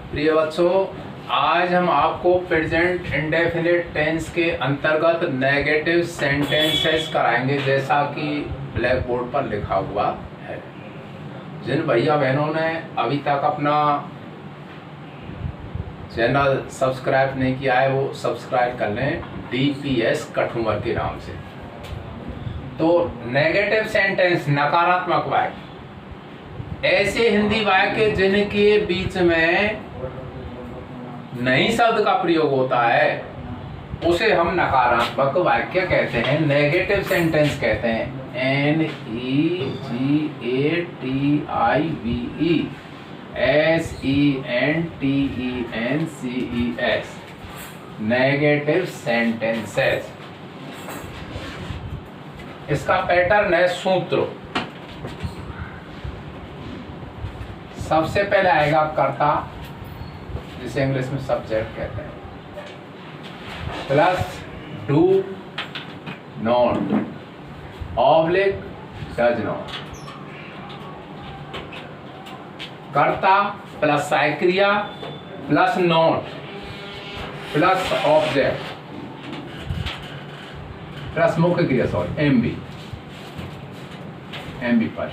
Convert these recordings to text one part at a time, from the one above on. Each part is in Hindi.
प्रिय बच्चों, आज हम आपको प्रेजेंट इंडेफिनिट टेंस के अंतर्गत नेगेटिव सेंटेंसेस कराएंगे, जैसा कि ब्लैक बोर्ड पर लिखा हुआ है। जिन भैया बहनों ने अभी तक अपना चैनल सब्सक्राइब नहीं किया है वो सब्सक्राइब कर लें, DPS कठुमर के नाम से। तो नेगेटिव सेंटेंस, नकारात्मक वाक्य, ऐसे हिंदी वाक्य जिनके बीच में नहीं शब्द का प्रयोग होता है उसे हम नकारात्मक वाक्य कहते हैं, नेगेटिव सेंटेंस कहते हैं। NEGATIVESENTENCES, negative sentences. इसका पैटर्न है सूत्र। सबसे पहले आएगा कर्ता, जिसे इंग्लिश में सब्जेक्ट कहते हैं, plus do not oblique does not. कर्ता प्लस सहायक क्रिया plus not plus object plus मुख्य क्रिया, सॉरी एमबी पर,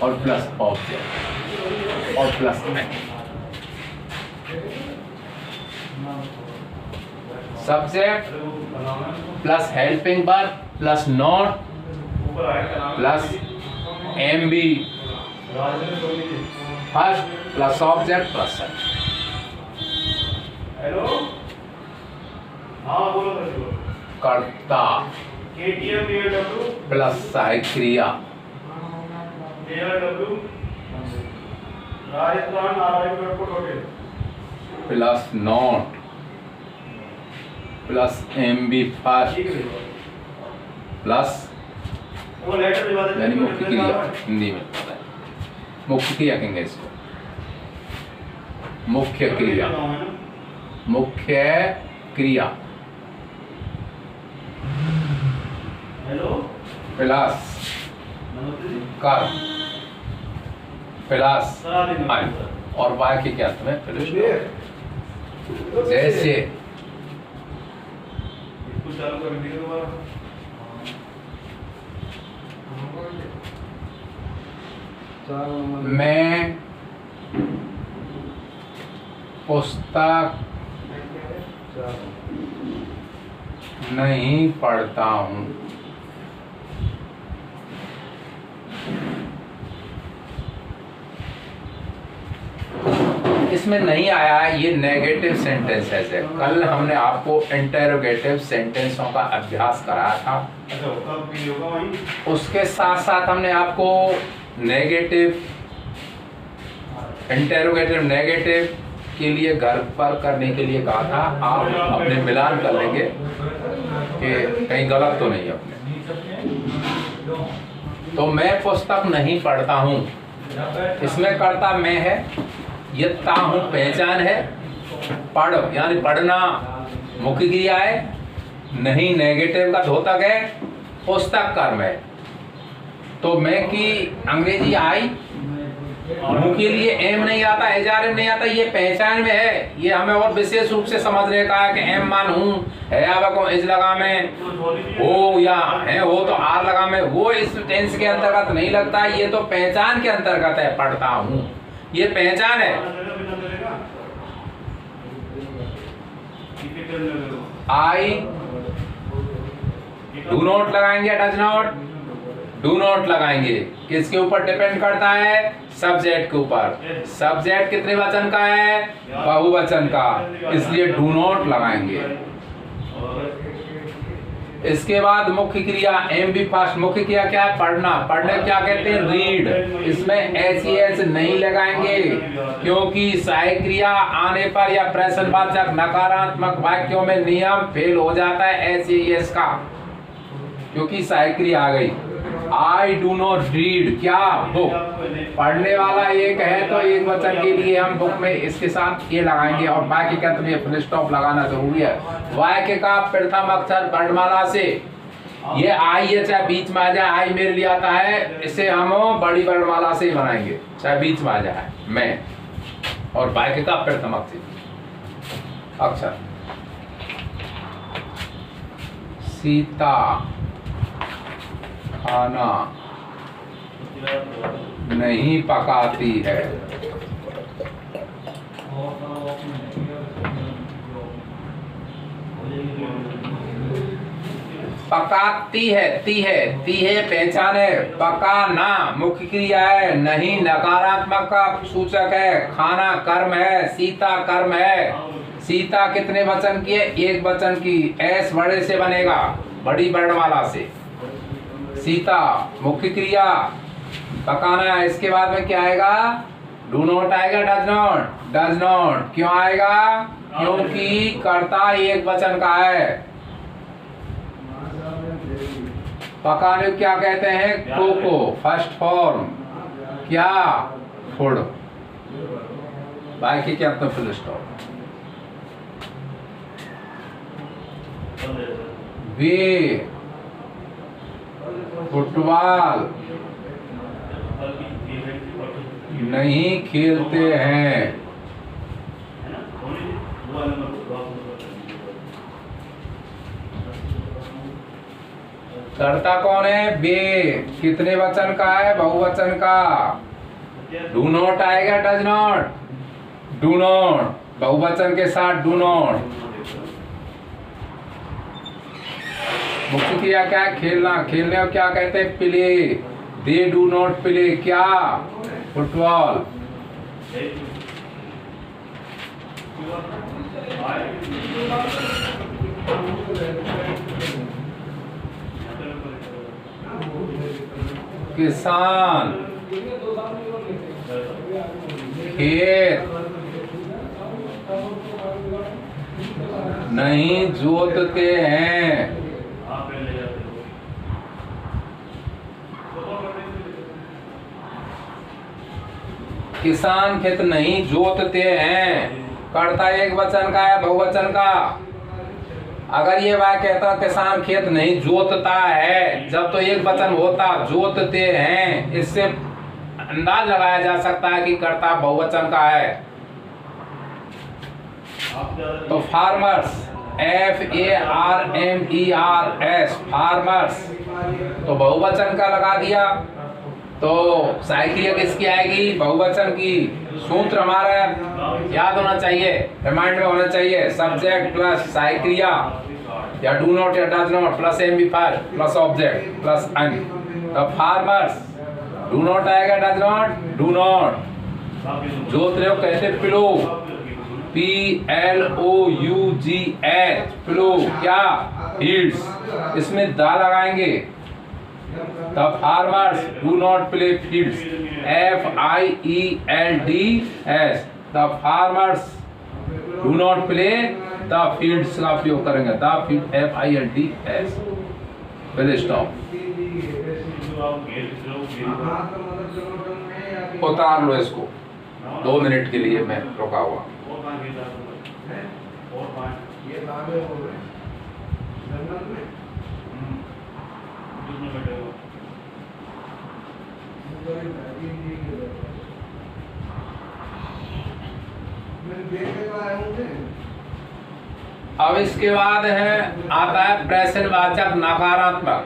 और प्लस ऑब्जेक्ट और plus subject plus helping verb plus not plus MB first plus object plus subject. Hello, हाँ बोलो सर। कर्ता प्लस सहायक क्रिया plus not plus MB first plus यानी मुख्य क्रिया, हिंदी में पता है मुख्य क्रिया कहेंगे इसको, मुख्य क्रिया, मुख्य क्रिया प्लस कर प्लस आई, और वाक्य क्या अर्थ में? जैसे मैं पुस्तक नहीं पढ़ता हूँ। इसमें नहीं आया, ये नेगेटिव सेंटेंसेस है। कल हमने आपको इंटेरोगेटिव सेंटेंसों का अभ्यास कराया था, उसके साथ साथ हमने आपको नेगेटिव, इंटेरोगेटिव, नेगेटिव के लिए घर पर करने के लिए कहा था। आप अपने मिलान कर लेंगे कि कहीं गलत तो नहीं अपने। तो मैं पुस्तक नहीं पढ़ता हूँ, इसमें कर्ता मैं है, ये ता हूँ पहचान है, पढ़ यानी पढ़ना मुख्य क्रिया है, नहीं नेगेटिव का द्योतक है, पुस्तक कर्म है। तो मैं की अंग्रेजी आई, मुंह के लिए एम नहीं आता, एजारिम नहीं आता, ये पहचान में है। ये हमें और विशेष रूप से समझने का है कि एम मान हूँ है, आवा को इज लगा में हो, या है हो तो आर लगा में, वो इस टेंस के अंतर्गत नहीं लगता। ये तो पहचान के अंतर्गत है, पढ़ता हूँ, ये पहचान है। आई डू नॉट लगाएंगे, डज नॉट, डू नॉट लगाएंगे, किसके ऊपर डिपेंड करता है? सब्जेक्ट के ऊपर। सब्जेक्ट कितने वचन का है? बहुवचन का, इसलिए डू नॉट लगाएंगे। इसके बाद मुख्य क्रिया एम बी फर्स्ट। मुख्य क्रिया क्या है? पढ़ना। पढ़ने क्या कहते हैं? रीड। इसमें एस नहीं लगाएंगे, क्योंकि सहायक क्रिया आने पर या प्रश्नवाचक नकारात्मक वाक्यों में नियम फेल हो जाता है एस का, क्योंकि सहायक क्रिया आ गई। आई डू नॉट रीड, क्या? बुक। पढ़ने वाला एक है तो एक वचन के लिए हम बुक में इसके साथ ये लगाएंगे, और बाकी का तुम्हें फुल स्टॉप लगाना जरूरी है। वाक्य का प्रथम अक्षर वर्णमाला से ये आई है, चाहे बीच में आ जाए, आई मेरे लिए आता है, इसे हम बड़ी वर्णमाला से ही बनाएंगे, चाहे बीच में आ जाए मैं। और वाक्य का प्रथम अक्षर। सीता खाना नहीं पकाती है। पकाती है, ती है पहचान है। पकाना मुख्य क्रिया है, नहीं नकारात्मक का सूचक है। खाना कर्म है, सीता कर्म है। सीता कितने वचन की है? एक वचन की। एस बड़े से बनेगा, बड़ी वर्णमाला से। सीता मुख्य क्रिया, पकाना। इसके बाद में क्या आएगा? डू नॉट आएगा, डज नॉट। डज नॉट क्यों आएगा? क्योंकि कर्ता एक वचन का है। पकाने को क्या कहते हैं? कोको, फर्स्ट फॉर्म। क्या? फूड। बाकी क्या? तो फुल स्टॉप। वे फुटबॉल नहीं खेलते हैं। कर्ता कौन है? वे। कितने वचन का है? बहुवचन का। डू नॉट आएगा, डज नॉट। डू नॉट बहुवचन के साथ डू नॉट। मुख्य क्रिया क्या है? खेलना। खेलने को क्या कहते हैं? Play. They do not play. क्या? फुटबॉल। किसान खेत नहीं जोतते हैं। किसान खेत नहीं जोतते हैं। कर्ता एक वचन का है, बहुवचन का। अगर ये वाक्य कहता किसान खेत नहीं जोतता है, जब तो एक वचन होता जोतते हैं, इससे अंदाज लगाया जा सकता है कि कर्ता बहुवचन का है। तो फार्मर्स, FARMERS, फार्मर्स, तो बहुवचन का लगा दिया। तो सहायक क्रिया किसकी आएगी? बहुवचन की। सूत्र हमारा याद होना चाहिए, रिमाइंड में होना चाहिए। सब्जेक्ट प्लस सहायक क्रिया, या डू नॉट या does not plus MB5 plus object plus N. तो फार्मर्स, डू नॉट आएगा, डज नॉट, डू नॉट। जोत रहे हो कहते पिलो, PLOUGH, पिलो। क्या? फील्ड्स। इसमें दा लगाएंगे। तब farmers do not plough fields, FIELDS। तब farmers do not plough the fields का उपयोग करेंगे। The field, FILDS। पहले स्टॉप। उतार लो इसको, 2 मिनट के लिए मैं रुका हुआ। अब इसके बाद आता है प्रश्नवाचक नकारात्मक।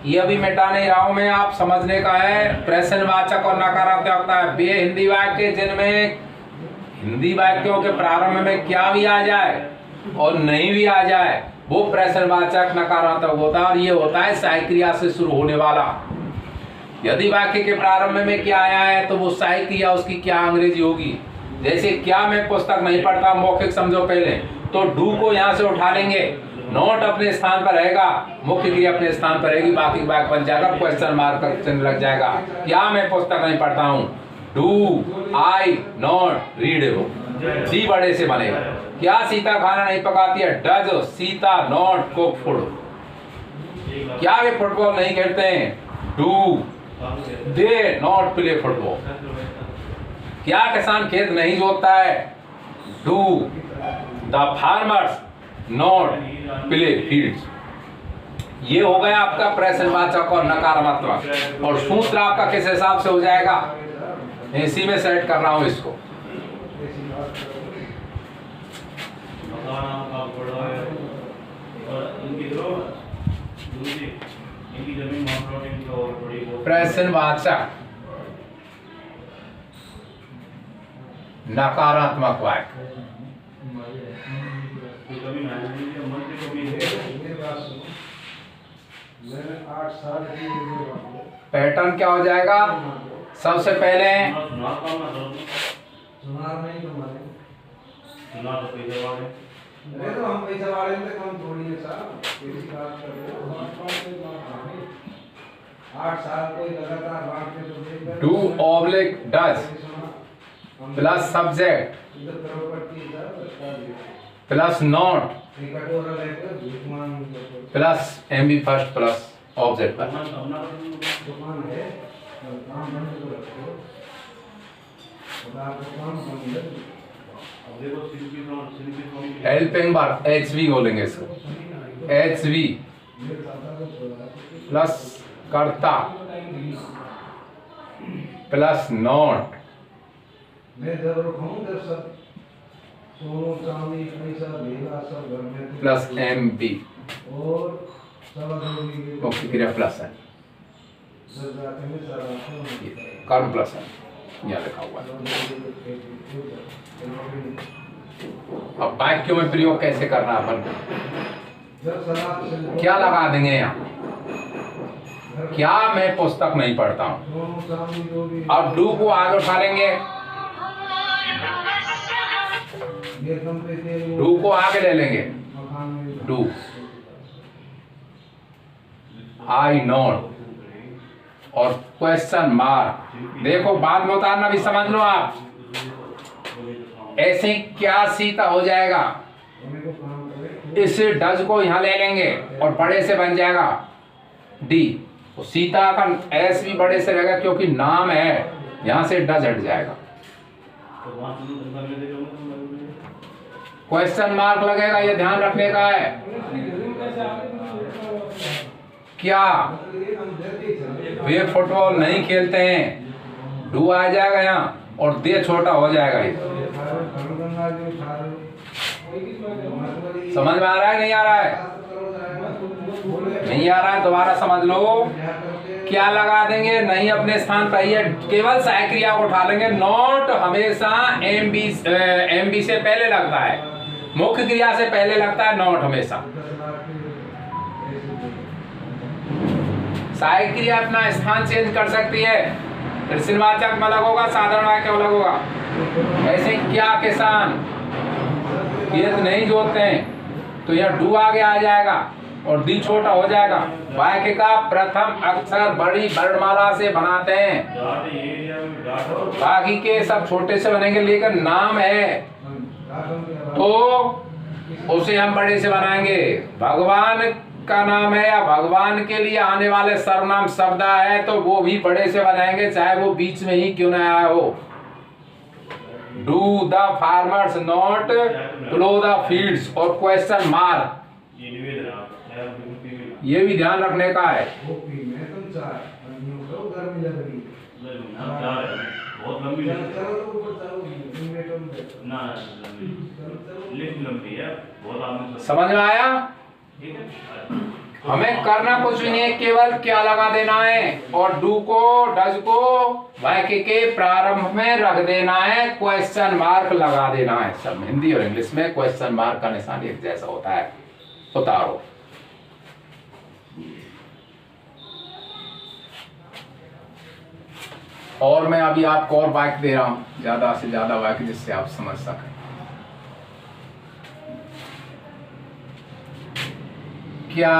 ये अभी मिटा नहीं रहा हूं मैं, आप समझने का है। प्रश्नवाचक और नकारात्मक है वे हिंदी वाक्य जिनमें हिंदी वाक्यों के प्रारंभ में क्या भी आ जाए और नहीं भी आ जाए, वो प्रश्नवाचक नकारात्मक होता है। और ये होता है सहायक क्रिया से शुरू होने वाला। यदि वाक्य के प्रारंभ में क्या आया है तो वो सहायक क्रिया उसकी क्या अंग्रेजी होगी। जैसे क्या मैं पुस्तक नहीं पढ़ता, मौखिक समझो पहले, तो डू को यहाँ से उठा लेंगे, नोट अपने स्थान पर रहेगा, मुख्य क्रिया अपने स्थान पर रहेगी, बाकी वाक्य बन जाएगा, क्वेश्चन मार्क का चिन्ह लग जाएगा। क्या मैं पुस्तक नहीं पढ़ता हूँ, do I not read, D बड़े से बनेगा। क्या सीता खाना नहीं पकाती है, does Sita not cook food. क्या वे फुटबॉल नहीं खेलते हैं, do they not play football. क्या किसान खेत नहीं जोतता है, do the farmers not plough fields. ये हो गया आपका प्रश्नवाचक और नकारात्मक। और सूत्र आपका किस हिसाब से हो जाएगा, इसी में सेट कर रहा हूं इसको। प्रश्नवाचक नकारात्मक वाक्य। पैटर्न क्या हो जाएगा? सबसे पहले do oblique does plus subject plus not plus MB first plus object पर हेल्पिंग वर्ब एचवी बोलेंगे इसको। एचवी प्लस कर्ता प्लस नॉट प्लस एमपी मुख्य क्रिया प्लस है, कर्म प्लस है, यहाँ लिखा हुआ है। अब वाक्यों में प्रयोग कैसे करना अपन, क्या लगा देंगे यहाँ? क्या मैं पुस्तक नहीं पढ़ता हूँ। अब डू को आगे उठा लेंगे, डू को आगे ले लेंगे। डू आई नॉट और क्वेश्चन मार्क। देखो बाद में उतारना भी समझ लो आप। ऐसे क्या सीता हो जाएगा, इस डज को यहां ले लेंगे और बड़े से बन जाएगा डी। तो सीता का एस भी बड़े से रहेगा क्योंकि नाम है, यहां से डज हट जाएगा। क्वेश्चन मार्क लगेगा, ये ध्यान रखने का है। क्या वे फुटबॉल नहीं खेलते हैं, डू आ जाएगा यहाँ और दे छोटा हो जाएगा। ये समझ में आ रहा है नहीं आ रहा है? नहीं आ रहा है दोबारा समझ लो। क्या लगा देंगे? नहीं अपने स्थान पर ही है, केवल सहायक क्रिया को उठा लेंगे। नॉट हमेशा एमबी से पहले लगता है, मुख्य क्रिया से पहले लगता है नॉट हमेशा। सहायक क्रिया अपना स्थान चेंज कर सकती है, प्रश्नवाचक में अलग होगा, साधारण वाक्य अलग होगा। ऐसे क्या किसान खेत नहीं जोतते हैं, तो यह डू आगे आ जाएगा और दी छोटा हो जाएगा। वाक्य का प्रथम अक्षर बड़ी वर्णमाला से बनाते हैं, बाकी के सब छोटे से बनेंगे, लेकिन नाम है तो उसे हम बड़े से बनाएंगे। भगवान का नाम है या भगवान के लिए आने वाले सर्वनाम शब्द है तो वो भी बड़े से बनाएंगे, चाहे वो बीच में ही क्यों न आया हो। Do the farmers not plough the fields और क्वेश्चन मार्क, ये भी ध्यान रखने का है। समझ में आया? हमें करना कुछ भी नहीं है, केवल क्या लगा देना है और डू को डज को वाक्य के प्रारंभ में रख देना है, क्वेश्चन मार्क लगा देना है। सब हिंदी और इंग्लिश में क्वेश्चन मार्क का निशान एक जैसा होता है। उतारो। और मैं अभी आपको और वाक्य दे रहा हूं, ज्यादा से ज्यादा वाक्य जिससे आप समझ सकें। क्या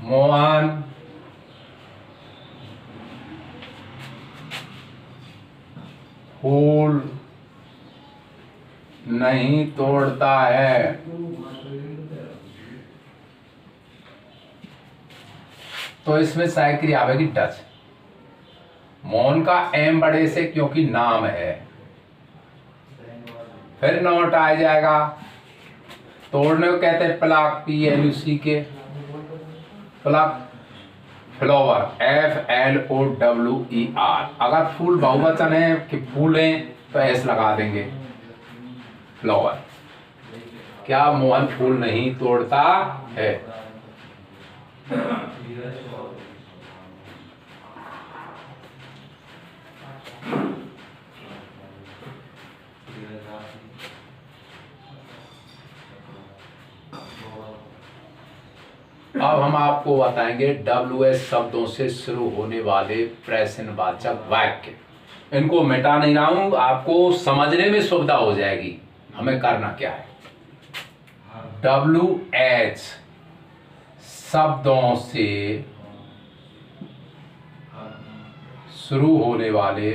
मोहन फूल नहीं तोड़ता है? तो इसमें सहायक क्रिया आवेगी डज। मोहन का एम बड़े से क्योंकि नाम है, फिर नॉट आ जाएगा। तोड़ने को कहते हैं प्लाक, PLUC के। Pluck, flower, FLOWER। अगर फूल बहुवचन है कि फूल हैं तो एस लगा देंगे, फ्लावर। क्या मोहन फूल नहीं तोड़ता है? अब हम आपको बताएंगे WS शब्दों से शुरू होने वाले प्रश्नवाचक वाक्य। इनको मिटा नहीं रहा हूं, आपको समझने में सुविधा हो जाएगी। हमें करना क्या है, WH शब्दों से शुरू होने वाले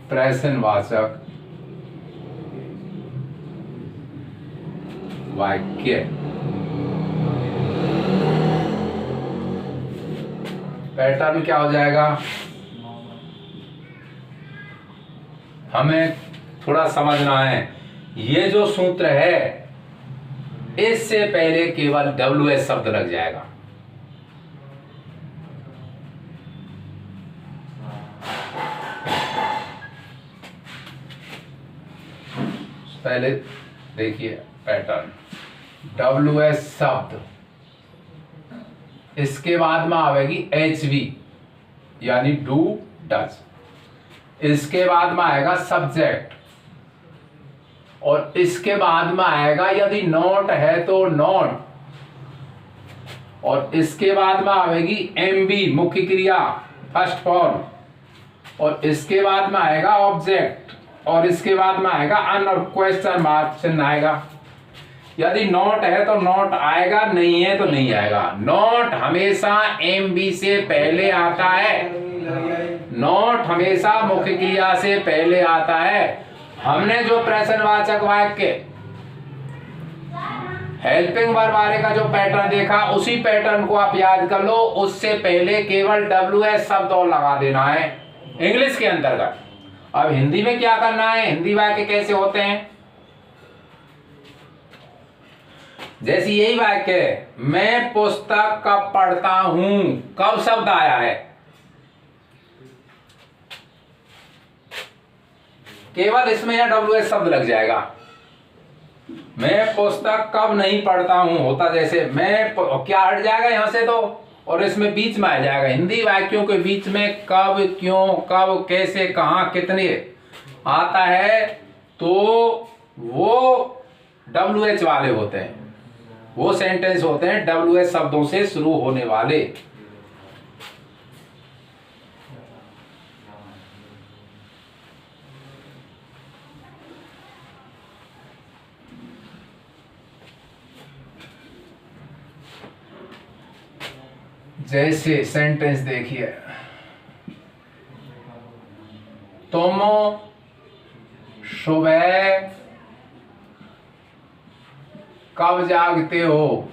प्रश्नवाचक वाक्य। पैटर्न क्या हो जाएगा, हमें थोड़ा समझना है। ये जो सूत्र है इससे पहले केवल WS शब्द लग जाएगा। पहले देखिए पैटर्न, WS शब्द, इसके बाद में आएगी HV यानी डू डज, इसके बाद में आएगा सब्जेक्ट, और इसके बाद में आएगा यदि नॉट है तो नॉट, और इसके बाद में आएगी MB मुख्य क्रिया फर्स्ट फॉर्म, और इसके बाद में आएगा ऑब्जेक्ट, और इसके बाद में आएगा अन और क्वेश्चन मार्क चिन्ह आएगा। यदि नॉट है तो नॉट आएगा, नहीं है तो नहीं आएगा। नॉट हमेशा MB से पहले आता है, नॉट हमेशा मुख्य क्रिया से पहले आता है। हमने जो प्रश्नवाचक वाक्य हेल्पिंग वर्ब वाले का जो पैटर्न देखा, उसी पैटर्न को आप याद कर लो। उससे पहले केवल WS शब्द और लगा देना है इंग्लिश के अंतर्गत। अब हिंदी में क्या करना है, हिंदी वाक्य कैसे होते हैं, जैसे यही वाक्य है, मैं पुस्तक कब पढ़ता हूं, कब शब्द आया है, केवल इसमें या WS शब्द लग जाएगा। मैं पुस्तक कब नहीं पढ़ता हूं होता, जैसे मैं क्या हट जाएगा यहां से तो, और इसमें बीच में आ जाएगा। हिंदी वाक्यों के बीच में कब, क्यों, कब, कैसे, कहां, कितने आता है तो वो WH वाले होते हैं, वो सेंटेंस होते हैं WH शब्दों से शुरू होने वाले। जैसे सेंटेंस देखिए, तुम सुबह कब जागते हो,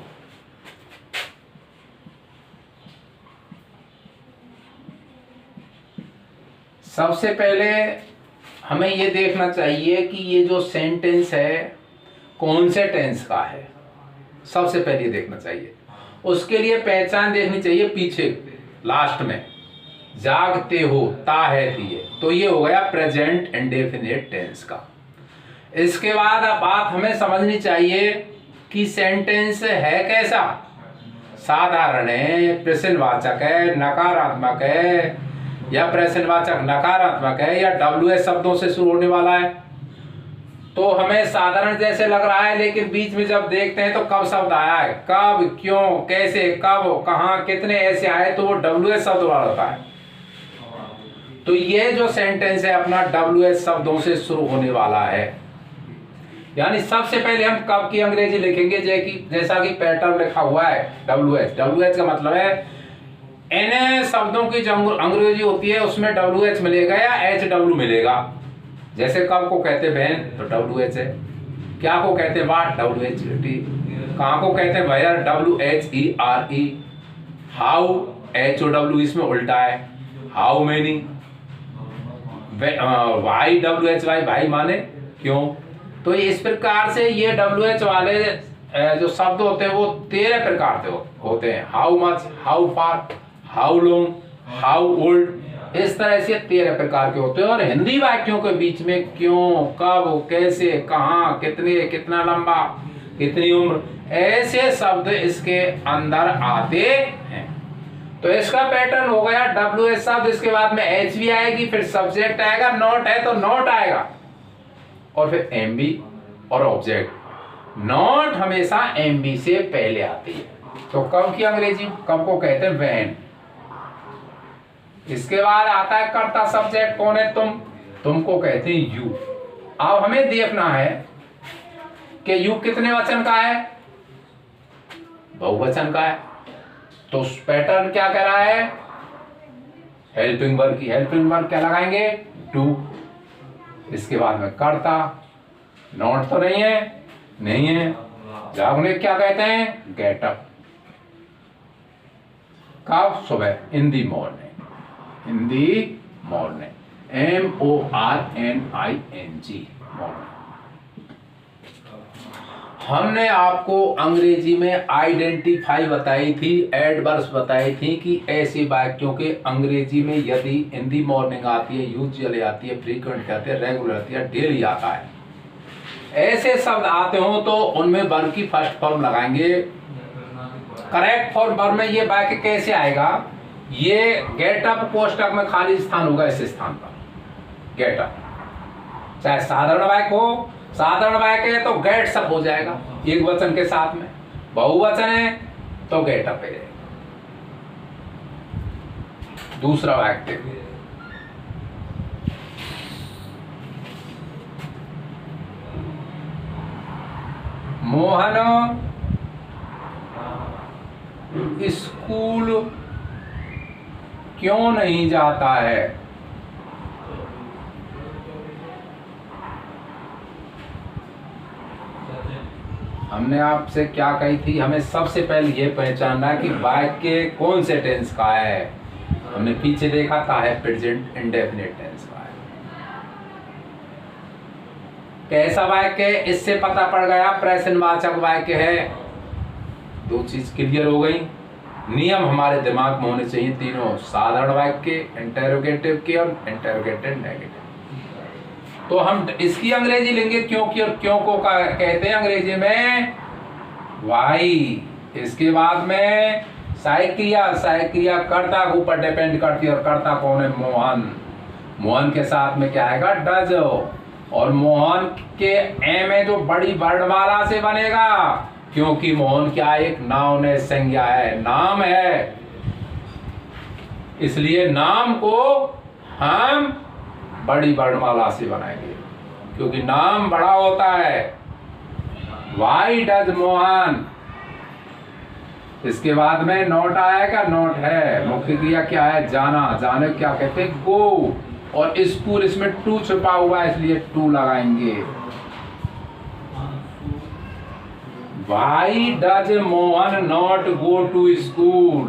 सबसे पहले हमें ये देखना चाहिए कि ये जो सेंटेंस है कौन से टेंस का है, सबसे पहले ये देखना चाहिए। उसके लिए पहचान देखनी चाहिए पीछे लास्ट में, जागते हो ता है दिए, तो ये हो गया प्रेजेंट इंडेफिनिट टेंस का। इसके बाद अब बात हमें समझनी चाहिए कि सेंटेंस है कैसा, साधारण है, प्रश्नवाचक है, नकारात्मक है, या प्रश्नवाचक नकारात्मक है, या WS शब्दों से शुरू होने वाला है। तो हमें साधारण जैसे लग रहा है, लेकिन बीच में जब देखते हैं तो कब शब्द आया है, कब, क्यों, कैसे, कब, कहां, कितने ऐसे आए तो वो WS शब्द वाला होता है। तो ये जो सेंटेंस है अपना WS शब्दों से शुरू होने वाला है। यानी सबसे पहले हम कब की अंग्रेजी लिखेंगे, जैसा कि पैटर्न लिखा हुआ है WH। WH का मतलब है इन शब्दों की जो अंग्रेजी होती है उसमें WH मिलेगा या HW मिलेगा। जैसे कब को कहते बहन तो WH है, क्या को कहते वाट WHT, कहाँ को कहते वायर WHERE, हाउ HOW इसमें उल्टा है, हाउ मेनी, वाई WHY भाई माने क्यों। तो इस प्रकार से ये WH वाले जो शब्द होते हैं वो 13 प्रकार के होते हैं। How much, how far, how long, how old, इस तरह से 13 प्रकार के होते हैं। और हिंदी वाक्यों के बीच में क्यों, कब, कैसे, कहाँ, कितने, कितना लंबा, कितनी उम्र, ऐसे शब्द इसके अंदर आते हैं। तो इसका पैटर्न हो गया WH शब्द, इसके बाद में H भी आएगी, फिर सब्जेक्ट आएगा, नॉट है तो नॉट आएगा, और फिर MB और ऑब्जेक्ट। नॉट हमेशा MB से पहले आती है। तो कब की अंग्रेजी, कब को कहते हैं व्हेन। इसके बाद आता है कर्ता सब्जेक्ट, कौन है, तुमको कहते हैं यू। अब हमें देखना है कि यू कितने वचन का है, बहुवचन का है। तो पैटर्न क्या कह रहा है, हेल्पिंग वर्ब की हेल्पिंग वर्ब क्या लगाएंगे, टू। इसके बाद में कर्ता, नॉट तो नहीं है, जागने क्या कहते हैं, गेट अप। कब, सुबह, इन दी मॉर्निंग, MORNING, मॉर्निंग। हमने आपको अंग्रेजी में आइडेंटिफाई बताई थी, एडवर्ब्स बताई थी कि ऐसे वाक्यों के अंग्रेजी में यदि इन दी मॉर्निंग आती है, यूजुअली आती है, फ्रीक्वेंट आती है, रेगुलर आती है, डेली आता है, ऐसे शब्द आते हो तो उनमें वर्ब की फर्स्ट फॉर्म लगाएंगे। करेक्ट फॉर्म वर्ब में ये वाक्य कैसे आएगा, ये गेट अप कोष्टक में खाली स्थान होगा, इस स्थान पर गेट अप। चाहे साधारण वाक्य हो, साधारण वाक्य है तो गेट अप हो जाएगा एक वचन के साथ में, बहुवचन है तो गेट अप है। दूसरा वाक्य, मोहन स्कूल क्यों नहीं जाता है। हमने आपसे क्या कही थी, हमें सबसे पहले यह पहचानना है कि वाक्य कौन से टेंस का है। हमने पीछे देखा था है प्रेजेंट इंडेफिनिट टेंस का है। कैसा वाक्य है, इससे पता पड़ गया प्रश्नवाचक वाक्य है। दो चीज क्लियर हो गई। नियम हमारे दिमाग में होने चाहिए तीनों, साधारण वाक्य, इंटेरोगेटिव के और इंटेरोगेटिव नेगेटिव। तो हम इसकी अंग्रेजी लेंगे क्योंकि और क्यों को कहते हैं अंग्रेजी में वाई। इसके बाद में सहायक क्रिया कर्ता के ऊपर डिपेंड करती है, और कर्ता कौन है, मोहन। मोहन के साथ में क्या आएगा, डज। और मोहन के ए में जो बड़ी वर्णमाला से बनेगा, क्योंकि मोहन क्या एक नाउन है, संज्ञा है, नाम है, इसलिए नाम को हम बड़ी वर्णमाला से बनाएंगे क्योंकि नाम बड़ा होता है। Y does Mohan. इसके बाद में नॉट आएगा, नॉट है, मुख्य क्रिया क्या है, जाना। जाने क्या कहते हैं, गो। और स्कूल, इसमें टू छुपा हुआ है इसलिए टू लगाएंगे। Why does Mohan not go to school.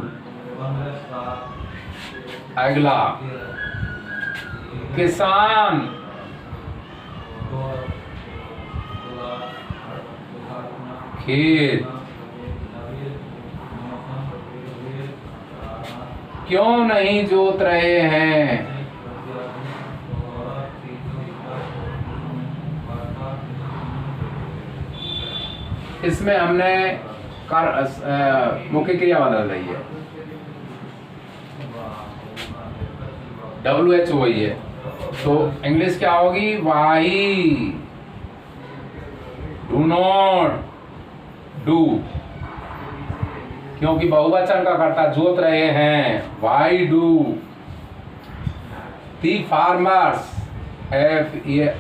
अगला, किसान। खेत। क्यों नहीं जोत रहे हैं। इसमें हमने मुख्य क्रिया बदल रही है, WH वही है, तो इंग्लिश क्या होगी, वाई डू नॉट डू। क्योंकि बहुवचन का कर्ता जोत रहे हैं, why do the farmers,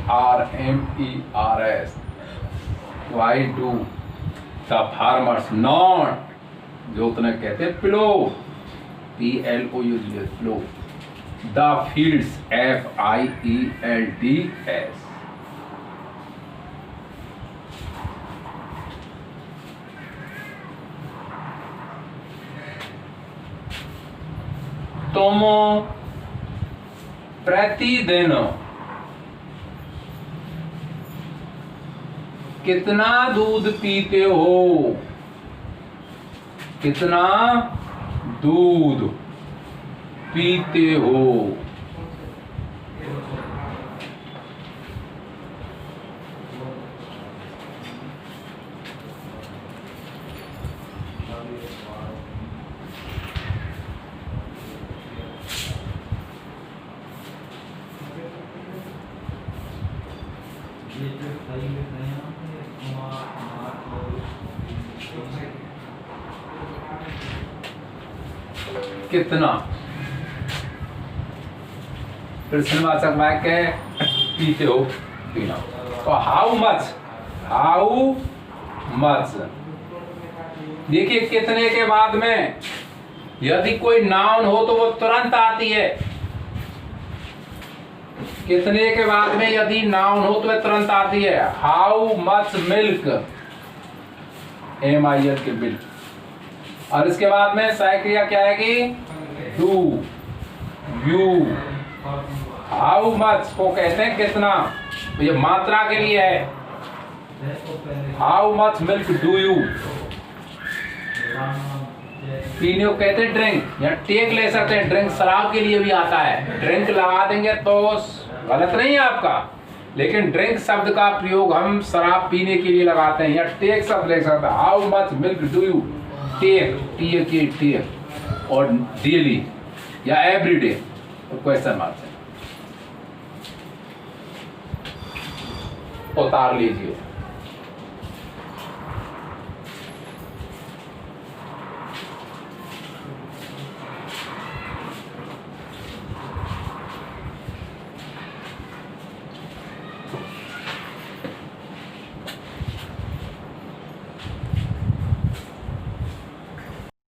FARMERS, why do the farmers not, जोतना कहते हैं plough, PLOU, plough the fields, FIELDS। तुम प्रतिदिन कितना दूध पीते हो? कितना दूध पीते हो? कितना प्रश्नवाचक वाक्य पीते हो, पीना। तो हाउ मच, हाउ मच। देखिए कितने के बाद में यदि कोई नाउन हो तो वो तुरंत आती है। कितने के बाद में यदि नाउन हो तो वह तुरंत आती है। हाउ मच मिल्क, MILK के मिल्क। और इसके बाद में सहायक क्रिया क्या आएगी? Do, you. हाउ मच को कहते हैं कितना, ये मात्रा के लिए है। How much milk do you. पीने को कहते हैं ड्रिंक, या टेक ले सकते हैं। ड्रिंक शराब के लिए भी आता है। ड्रिंक लगा देंगे तो गलत नहीं है आपका, लेकिन ड्रिंक शब्द का प्रयोग हम शराब पीने के लिए लगाते हैं। या टेक शब्द ले सकते हैं। How much milk do you take, take, और डेली या एवरीडे, तो क्वेश्चन मार्क से उतार लीजिए।